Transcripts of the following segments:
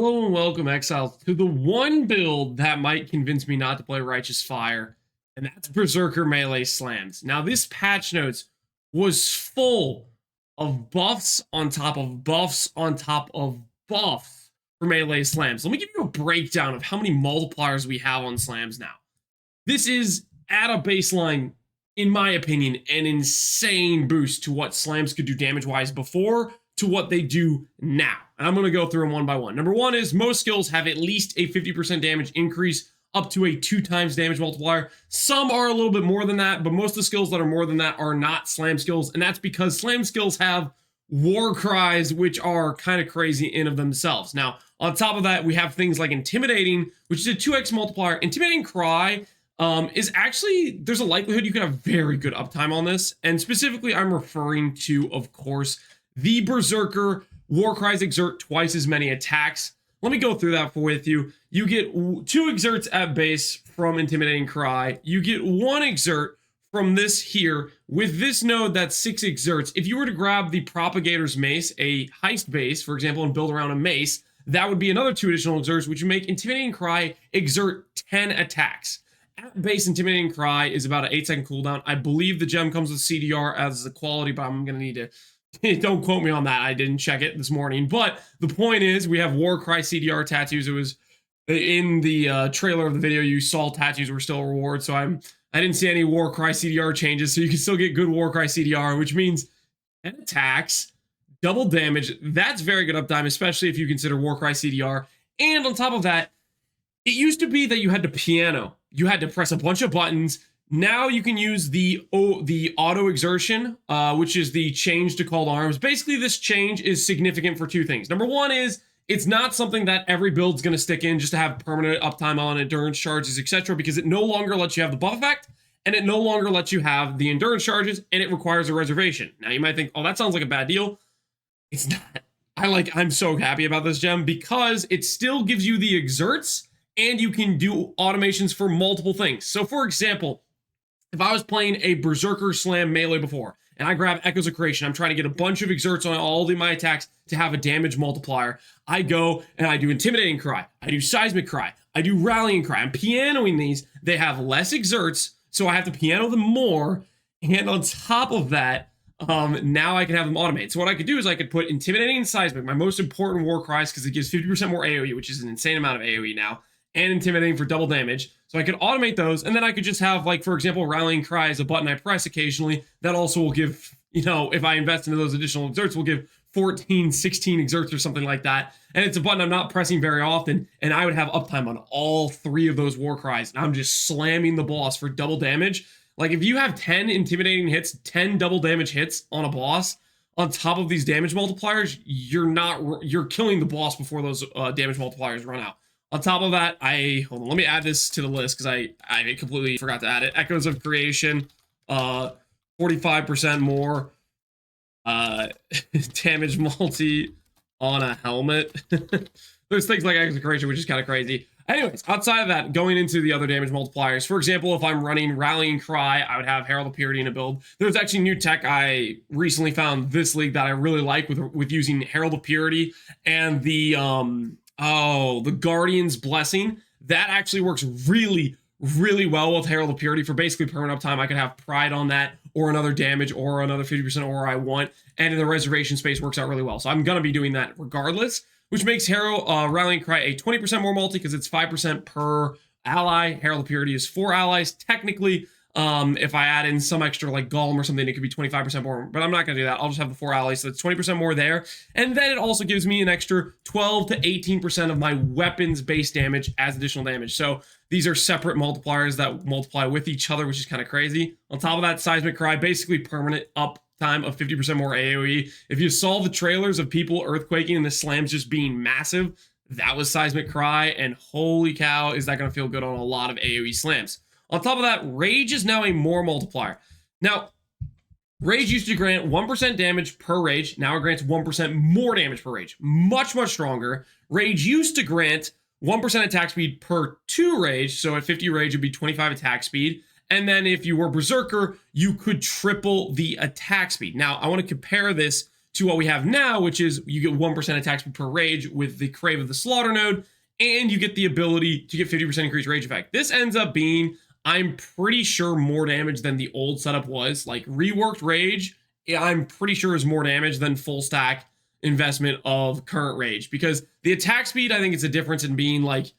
Hello and welcome, Exile, to the one build that might convince me not to play Righteous Fire, and that's Berserker Melee Slams. Now, this patch notes was full of buffs on top of buffs on top of buffs for Melee Slams. Let me give you a breakdown of how many multipliers we have on Slams now. This is, at a baseline, in my opinion, an insane boost to what Slams could do damage-wise before to what they do now. And I'm going to go through them one by one. Number one is most skills have at least a 50% damage increase up to a 2x damage multiplier. Some are a little bit more than that, but most of the skills that are more than that are not Slam skills. And that's because Slam skills have War Cries, which are kind of crazy in of themselves. Now, on top of that, we have things like Intimidating, which is a 2x multiplier. Intimidating Cry is actually, there's a likelihood you could have very good uptime on this. And specifically, I'm referring to, of course, the Berserker War Cries exert twice as many attacks. Let me go through that with you. You get 2 exerts at base from Intimidating Cry. You get 1 exert from this here. With this node, that's 6 exerts. If you were to grab the Propagator's Mace, a heist base, for example, and build around a mace, that would be another 2 additional exerts, which would make Intimidating Cry exert 10 attacks. At base, Intimidating Cry is about an 8-second cooldown. I believe the gem comes with CDR as the quality, but I'm going to need to... Don't quote me on that. I didn't check it this morning. But the point is, we have War Cry CDR tattoos. It was in the trailer of the video. You saw tattoos were still a reward. So I didn't see any War Cry CDR changes. So you can still get good War Cry CDR, which means 10 attacks, double damage. That's very good uptime, especially if you consider War Cry CDR. And on top of that, it used to be that you had to piano. You had to press a bunch of buttons. Now you can use the auto exertion, which is the change to called arms. Basically, this change is significant for 2 things. Number one is it's not something that every build's going to stick in just to have permanent uptime on endurance charges, etc., because it no longer lets you have the buff effect, and it no longer lets you have the endurance charges, and it requires a reservation. Now you might think, oh, that sounds like a bad deal. It's not. I'm so happy about this gem because it still gives you the exerts, and you can do automations for multiple things. So, for example, if I was playing a Berserker Slam melee before, and I grab Echoes of Creation, I'm trying to get a bunch of exerts on all of my attacks to have a damage multiplier. I go and I do Intimidating Cry, I do Seismic Cry, I do Rallying Cry. I'm pianoing these. They have less exerts, so I have to piano them more. And on top of that, now I can have them automate. So what I could do is I could put Intimidating and Seismic, my most important War Cries, because it gives 50% more AoE, which is an insane amount of AoE now, and Intimidating for double damage. So I could automate those, and then I could just have, like, for example, Rallying Cry as a button I press occasionally. That also will give, if I invest into those additional exerts, will give 14, 16 exerts or something like that. And it's a button I'm not pressing very often, and I would have uptime on all 3 of those War Cries, and I'm just slamming the boss for double damage. Like, if you have 10 intimidating hits, 10 double damage hits on a boss, on top of these damage multipliers, you're killing the boss before those damage multipliers run out. On top of that, hold on, let me add this to the list because I completely forgot to add it. Echoes of Creation, 45% more damage multi on a helmet. There's things like Echoes of Creation, which is kind of crazy. Anyways, outside of that, going into the other damage multipliers, for example, if I'm running Rallying Cry, I would have Herald of Purity in a build. There's actually new tech I recently found this league that I really like with using Herald of Purity and the Guardian's Blessing. That actually works really, really well with Herald of Purity for basically permanent uptime. I could have Pride on that, or another damage, or another 50% aura I want, and in the reservation space works out really well. So I'm going to be doing that regardless, which makes Rallying Cry a 20% more multi because it's 5% per ally. Herald of Purity is 4 allies. Technically, if I add in some extra like Golem or something, it could be 25% more, but I'm not going to do that. I'll just have the 4 allies, so it's 20% more there. And then it also gives me an extra 12 to 18% of my weapons base damage as additional damage. So these are separate multipliers that multiply with each other, which is kind of crazy. On top of that, Seismic Cry, basically permanent uptime of 50% more AoE. If you saw the trailers of people earthquaking and the slams just being massive, that was Seismic Cry, and holy cow, is that going to feel good on a lot of AoE slams. On top of that, Rage is now a more multiplier. Now, Rage used to grant 1% damage per Rage. Now it grants 1% more damage per Rage. Much, much stronger. Rage used to grant 1% attack speed per 2 Rage. So at 50 Rage, it would be 25 attack speed. And then if you were Berserker, you could triple the attack speed. Now, I want to compare this to what we have now, which is you get 1% attack speed per rage with the Crave of the Slaughter node, and you get the ability to get 50% increased rage effect. This ends up being, I'm pretty sure, more damage than the old setup was. Like, reworked rage, I'm pretty sure is more damage than full stack investment of current rage, because the attack speed, I think it's a difference in being like,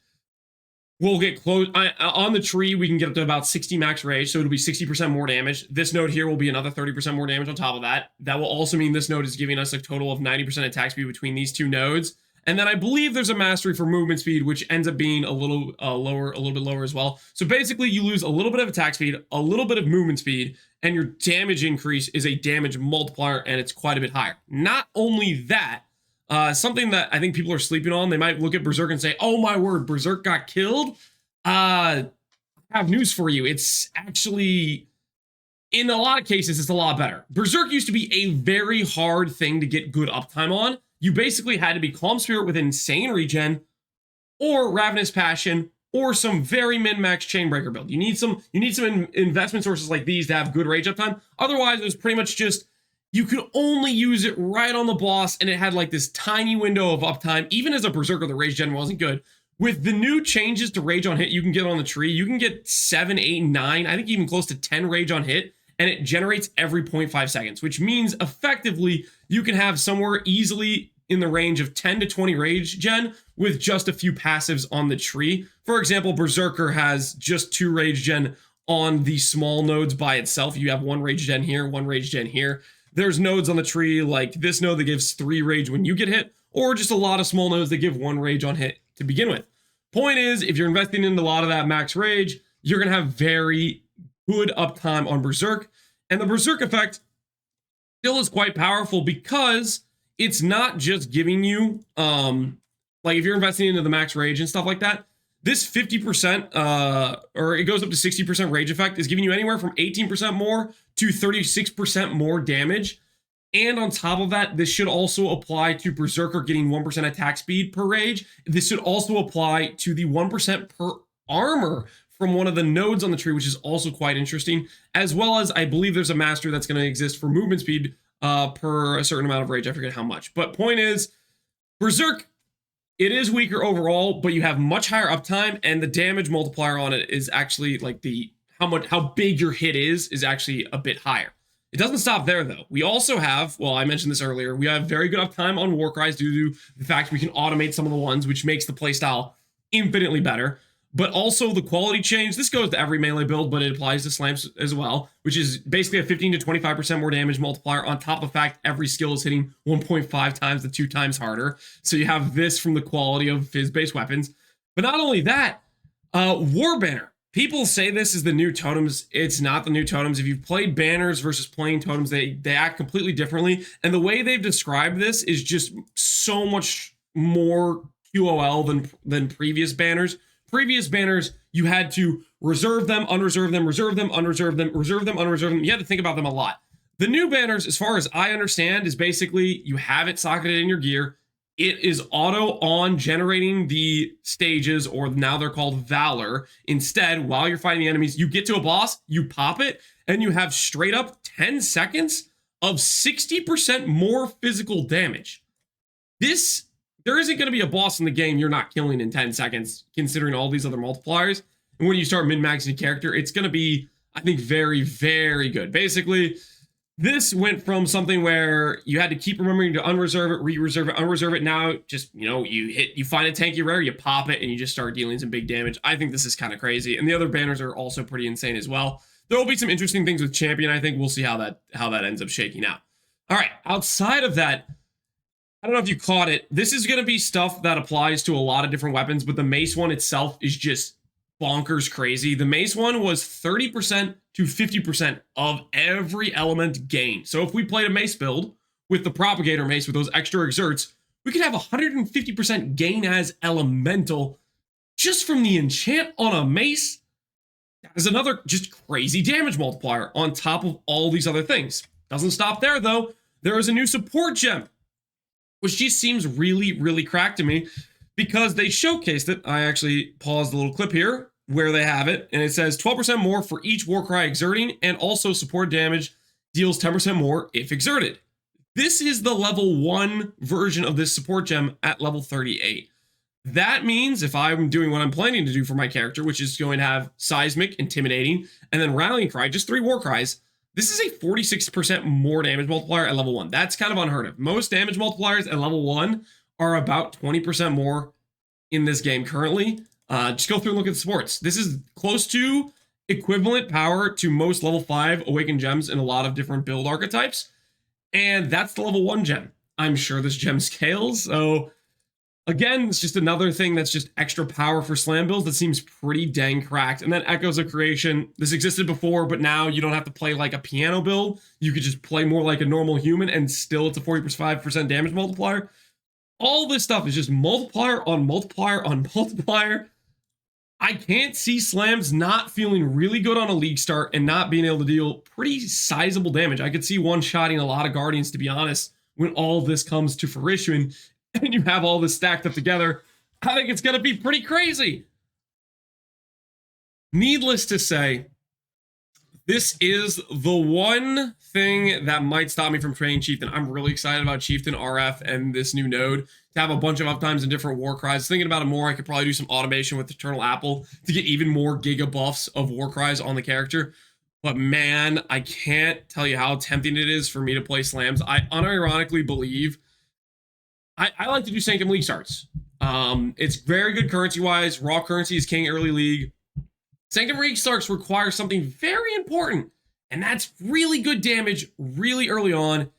we'll get close on the tree. We can get up to about 60 max rage, so it'll be 60% more damage. This node here will be another 30% more damage on top of that. That will also mean this node is giving us a total of 90% attack speed between these two nodes. And then I believe there's a mastery for movement speed, which ends up being a little lower, a little bit lower as well. So basically, you lose a little bit of attack speed, a little bit of movement speed, and your damage increase is a damage multiplier, and it's quite a bit higher. Not only that, something that I think people are sleeping on, they might look at Berserk and say, oh my word, Berserk got killed. I have news for you. It's actually, in a lot of cases, it's a lot better. Berserk used to be a very hard thing to get good uptime on. You basically had to be Calm Spirit with insane regen, or Ravenous Passion, or some very min-max Chainbreaker build. You need some investment sources like these to have good rage uptime. Otherwise, it was pretty much just, you could only use it right on the boss, and it had like this tiny window of uptime. Even as a Berserker, the rage gen wasn't good. With the new changes to rage on hit you can get on the tree, you can get 7, 8, 9, I think even close to 10 rage on hit, and it generates every 0.5 seconds, which means effectively you can have somewhere easily in the range of 10 to 20 rage gen with just a few passives on the tree. For example, Berserker has just 2 rage gen on the small nodes by itself. You have 1 rage gen here, 1 rage gen here. There's nodes on the tree like this node that gives 3 rage when you get hit, or just a lot of small nodes that give 1 rage on hit to begin with. Point is, if you're investing in a lot of that max rage, you're going to have very good uptime on Berserk. And the Berserk effect still is quite powerful because it's not just giving you, like if you're investing into the max rage and stuff like that, this 50%, or it goes up to 60% rage effect is giving you anywhere from 18% more to 36% more damage. And on top of that, this should also apply to Berserker getting 1% attack speed per rage. This should also apply to the 1% per armor from one of the nodes on the tree, which is also quite interesting, as well as I believe there's a master that's going to exist for movement speed per a certain amount of rage. I forget how much. But point is, Berserk, it is weaker overall, but you have much higher uptime, and the damage multiplier on it is actually like how big your hit is actually a bit higher. It doesn't stop there, though. We also have, well, I mentioned this earlier, we have very good uptime on War Cries due to the fact we can automate some of the ones, which makes the playstyle infinitely better. But also the quality change, this goes to every melee build, but it applies to slams as well, which is basically a 15 to 25% more damage multiplier on top of the fact every skill is hitting 1.5 times to 2 times harder. So you have this from the quality of fizz-based weapons. But not only that, War Banner. People say this is the new totems. It's not the new totems. If you've played banners versus playing totems, they act completely differently. And the way they've described this is just so much more QOL than previous banners. Previous banners, you had to reserve them, unreserve them, reserve them, unreserve them, reserve them, unreserve them. You had to think about them a lot. The new banners, as far as I understand, is basically you have it socketed in your gear. It is auto on generating the stages, or now they're called Valor. Instead, while you're fighting the enemies, you get to a boss, you pop it, and you have straight up 10 seconds of 60% more physical damage. There isn't going to be a boss in the game you're not killing in 10 seconds, considering all these other multipliers. And when you start min-maxing a character, it's going to be, I think, very, very good. Basically, this went from something where you had to keep remembering to unreserve it, re-reserve it, unreserve it. Now, just, you find a tanky rare, you pop it, and you just start dealing some big damage. I think this is kind of crazy. And the other banners are also pretty insane as well. There will be some interesting things with Champion, I think. We'll see how that ends up shaking out. All right, outside of that, I don't know if you caught it. This is going to be stuff that applies to a lot of different weapons, but the mace one itself is just bonkers crazy. The mace one was 30% to 50% of every element gained. So if we played a mace build with the propagator mace with those extra exerts, we could have 150% gain as elemental just from the enchant on a mace. That is another just crazy damage multiplier on top of all these other things. Doesn't stop there, though. There is a new support gem, which just seems really, really cracked to me because they showcased it. I actually paused a little clip here where they have it, and it says 12% more for each War Cry exerting, and also support damage deals 10% more if exerted. This is the level 1 version of this support gem at level 38. That means if I'm doing what I'm planning to do for my character, which is going to have Seismic, Intimidating, and then Rallying Cry, just 3 War Cries, this is a 46% more damage multiplier at level 1. That's kind of unheard of. Most damage multipliers at level 1 are about 20% more in this game currently. Just go through and look at the supports. This is close to equivalent power to most level 5 Awakened Gems in a lot of different build archetypes. And that's the level 1 gem. I'm sure this gem scales, so again, it's just another thing that's just extra power for slam builds that seems pretty dang cracked. And then Echoes of Creation. This existed before, but now you don't have to play like a piano build. You could just play more like a normal human, and still it's a 45% damage multiplier. All this stuff is just multiplier on multiplier on multiplier. I can't see slams not feeling really good on a league start and not being able to deal pretty sizable damage. I could see one-shotting a lot of Guardians, to be honest, when all this comes to fruition and you have all this stacked up together. I think it's going to be pretty crazy. Needless to say, this is the one thing that might stop me from training Chieftain. I'm really excited about Chieftain RF and this new node to have a bunch of uptimes and different War Cries. Thinking about it more, I could probably do some automation with Eternal Apple to get even more giga buffs of War Cries on the character. But man, I can't tell you how tempting it is for me to play slams. I unironically believe I like to do Sanctum League starts. It's very good currency-wise. Raw currency is king early league. Sanctum League starts require something very important, and that's really good damage really early on.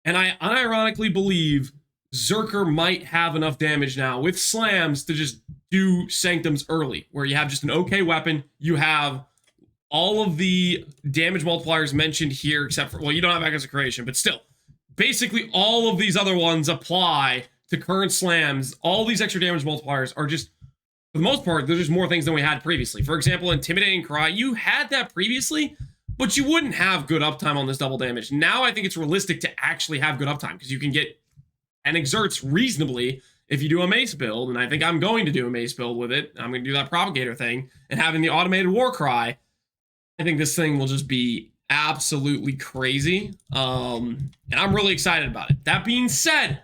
And I unironically believe Zerker might have enough damage now with slams to just do Sanctums early, where you have just an okay weapon. You have all of the damage multipliers mentioned here, except for, well, you don't have Echoes of Creation, but still, basically all of these other ones apply to current slams. All these extra damage multipliers are just, for the most part, they're just more things than we had previously. For example, Intimidating Cry, you had that previously, but you wouldn't have good uptime on this double damage. Now I think it's realistic to actually have good uptime, because you can get and exerts reasonably if you do a mace build, and I think I'm going to do a mace build with it. I'm going to do that propagator thing, and having the automated War Cry, I think this thing will just be absolutely crazy, and I'm really excited about it. That being said,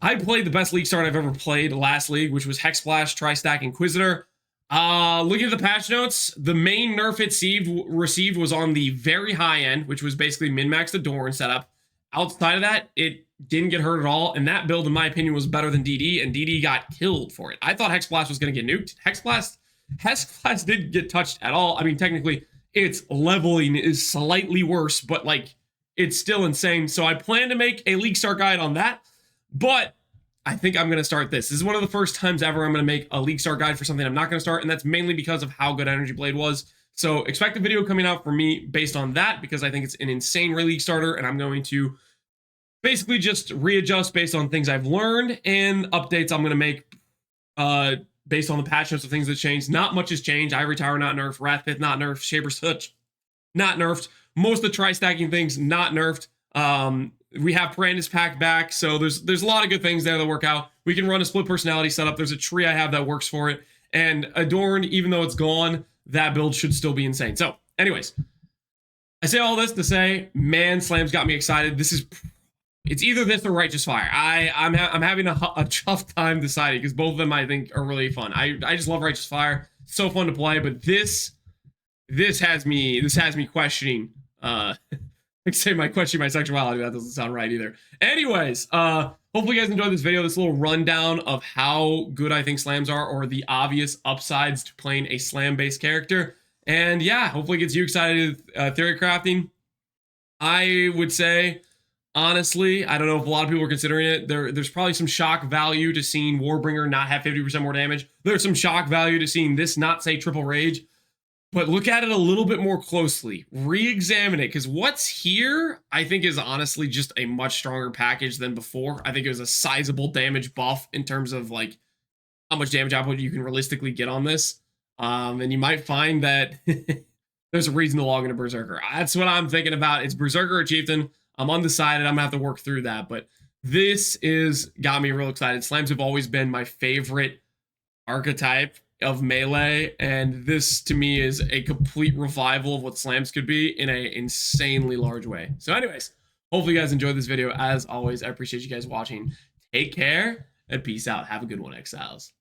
I played the best league start I've ever played last league, which was Hexsplash, Tri-Stack, Inquisitor. Looking at the patch notes, the main nerf it received was on the very high end, which was basically min-max the Doran setup. Outside of that, it didn't get hurt at all, and that build, in my opinion, was better than DD, and DD got killed for it. I thought Hexsplash was going to get nuked. Hexsplash didn't get touched at all. I mean, technically, its leveling is slightly worse, but, like, it's still insane. So I plan to make a League Start guide on that, but I think I'm going to start this. This is one of the first times ever I'm going to make a League Start guide for something I'm not going to start, and that's mainly because of how good Energy Blade was. So expect a video coming out for me based on that, because I think it's an insane League Starter, and I'm going to basically just readjust based on things I've learned and updates I'm going to make based on the patch notes of things that changed. Not much has changed. Ivory Tower not nerfed, Wrathpith not nerfed, Shaper's Touch not nerfed, most of the tri-stacking things not nerfed. We have Brandis Pack back, so there's a lot of good things there that work out. We can run a split personality setup. There's a tree I have that works for it, and Adorn, even though it's gone, that build should still be insane. So anyways, I say all this to say, man, slams got me excited. It's either this or Righteous Fire. I'm having a tough time deciding, because both of them I think are really fun. I just love Righteous Fire. So fun to play, but this has me questioning. I say questioning my sexuality. That doesn't sound right either. Anyways, hopefully you guys enjoyed this video. This little rundown of how good I think slams are, or the obvious upsides to playing a slam-based character. And yeah, hopefully it gets you excited theory crafting. I would say, honestly, I don't know if a lot of people are considering it. There's probably some shock value to seeing Warbringer not have 50% more damage. There's some shock value to seeing this not say triple rage. But look at it a little bit more closely. Re-examine it, because what's here, I think, is honestly just a much stronger package than before. I think it was a sizable damage buff in terms of, like, how much damage output you can realistically get on this. And you might find that there's a reason to log into Berserker. That's what I'm thinking about. It's Berserker or Chieftain. I'm undecided. I'm going to have to work through that. But this got me real excited. Slams have always been my favorite archetype of melee, and this to me is a complete revival of what slams could be in an insanely large way. So anyways, Hopefully you guys enjoyed this video. As always, I appreciate you guys watching. Take care and peace out. Have a good one, Exiles.